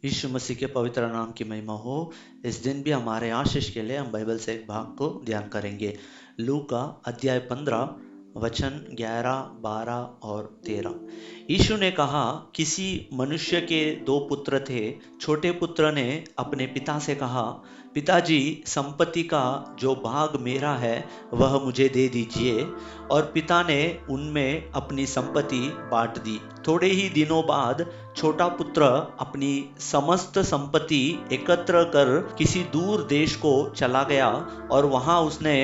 यीशु मसीह के पवित्र नाम की महिमा हो। इस दिन भी हमारे आशीष के लिए हम बाइबल से एक भाग को ध्यान करेंगे। लूका अध्याय 15 वचन 11, 12 और 13। यीशु ने कहा, किसी मनुष्य के दो पुत्र थे। छोटे पुत्र ने अपने पिता से कहा, पिताजी, संपत्ति का जो भाग मेरा है वह मुझे दे दीजिए। और पिता ने उनमें अपनी संपत्ति बांट दी। थोड़े ही दिनों बाद छोटा पुत्र अपनी समस्त संपत्ति एकत्र कर किसी दूर देश को चला गया और वहां उसने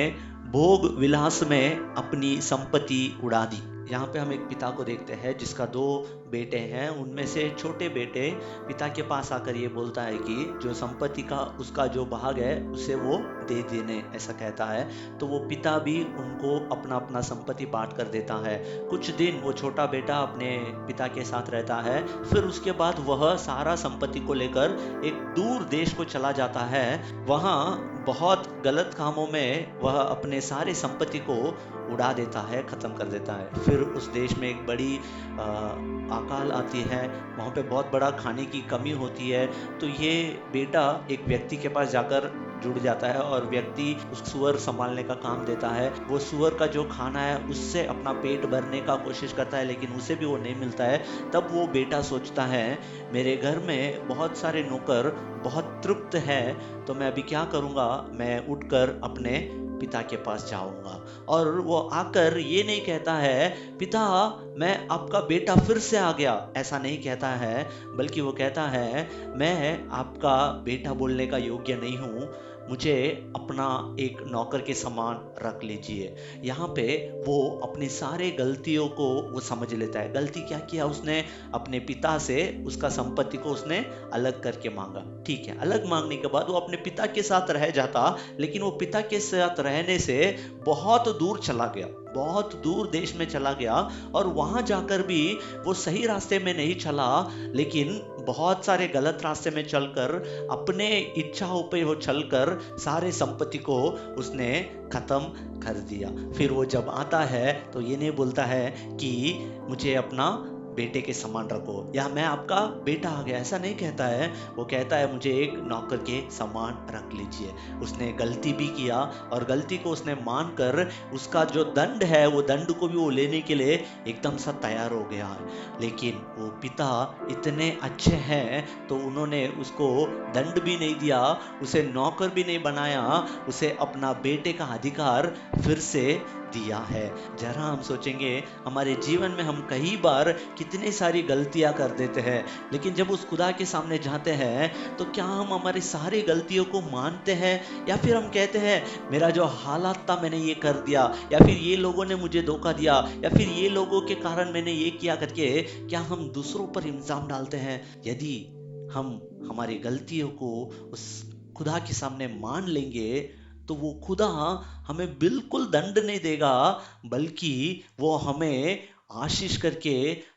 भोग विलास में अपनी संपत्ति उड़ा दी। यहाँ पे हम एक पिता को देखते हैं जिसका दो बेटे हैं। उनमें से छोटे बेटे पिता के पास आकर ये बोलता है कि जो संपत्ति का उसका जो भाग है उसे वो दे देने, ऐसा कहता है। तो वो पिता भी उनको अपना अपना संपत्ति बांट कर देता है। कुछ दिन वो छोटा बेटा अपने पिता के साथ रहता है, फिर उसके बाद वह सारा संपत्ति को लेकर एक दूर देश को चला जाता है। वहाँ बहुत गलत कामों में वह अपने सारे संपत्ति को उड़ा देता है, खत्म कर देता है। फिर उस देश में एक बड़ी अकाल आती है, वहाँ पे बहुत बड़ा खाने की कमी होती है। तो ये बेटा एक व्यक्ति के पास जाकर जुड़ जाता है और व्यक्ति उस सुअर संभालने का काम देता है। वो सुअर का जो खाना है उससे अपना पेट भरने का कोशिश करता है, लेकिन उसे भी वो नहीं मिलता है। तब वो बेटा सोचता है, मेरे घर में बहुत सारे नौकर बहुत तृप्त है, तो मैं अभी क्या करूँगा, मैं उठकर अपने पिता के पास जाऊंगा। और वो आकर ये नहीं कहता है, पिता मैं आपका बेटा फिर से आ गया, ऐसा नहीं कहता है, बल्कि वो कहता है, मैं आपका बेटा बोलने का योग्य नहीं हूँ, मुझे अपना एक नौकर के समान रख लीजिए। यहाँ पे वो अपनी सारे गलतियों को वो समझ लेता है। गलती क्या किया उसने, अपने पिता से उसका संपत्ति को उसने अलग करके मांगा। ठीक है, अलग मांगने के बाद वो अपने पिता के साथ रह जाता, लेकिन वो पिता के साथ रहने से बहुत दूर चला गया, बहुत दूर देश में चला गया। और वहां जाकर भी वो सही रास्ते में नहीं चला, लेकिन बहुत सारे गलत रास्ते में चलकर अपने इच्छाओं पे वो चलकर सारे संपत्ति को उसने खत्म कर दिया। फिर वो जब आता है तो ये नहीं बोलता है कि मुझे अपना बेटे के समान रखो या मैं आपका बेटा आ गया, ऐसा नहीं कहता है। वो कहता है, मुझे एक नौकर के समान रख लीजिए। उसने गलती भी किया और गलती को उसने मानकर उसका जो दंड है वो दंड को भी वो लेने के लिए एकदम सा तैयार हो गया है। लेकिन वो पिता इतने अच्छे हैं तो उन्होंने उसको दंड भी नहीं दिया, उसे नौकर भी नहीं बनाया, उसे अपना बेटे का अधिकार फिर से दिया है। जरा हम सोचेंगे, हमारे जीवन में हम कई बार कितनी सारी गलतियां कर देते हैं, लेकिन जब उस खुदा के सामने जाते हैं तो क्या हम हमारी सारी गलतियों को मानते हैं, या फिर हम कहते हैं मेरा जो हालात था मैंने ये कर दिया, या फिर ये लोगों ने मुझे धोखा दिया, या फिर ये लोगों के कारण मैंने ये किया करके क्या हम दूसरों पर इल्जाम डालते हैं? यदि हम हमारी गलतियों को उस खुदा के सामने मान लेंगे तो वो खुदा हमें बिल्कुल दंड नहीं देगा, बल्कि वो हमें आशीष करके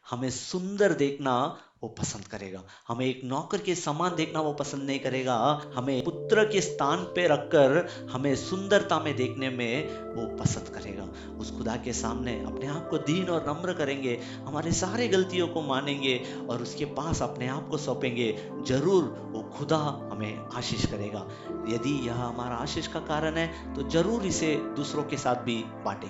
हमें सुंदर देखना वो पसंद करेगा। हमें एक नौकर के समान देखना वो पसंद नहीं करेगा, हमें पुत्र के स्थान पे रखकर हमें सुंदरता में देखने में वो पसंद करेगा। उस खुदा के सामने अपने आप को दीन और नम्र करेंगे, हमारे सारे गलतियों को मानेंगे और उसके पास अपने आप को सौंपेंगे, जरूर वो खुदा हमें आशीष करेगा। यदि यह हमारा आशीष का कारण है तो जरूर इसे दूसरों के साथ भी बांटेंगे।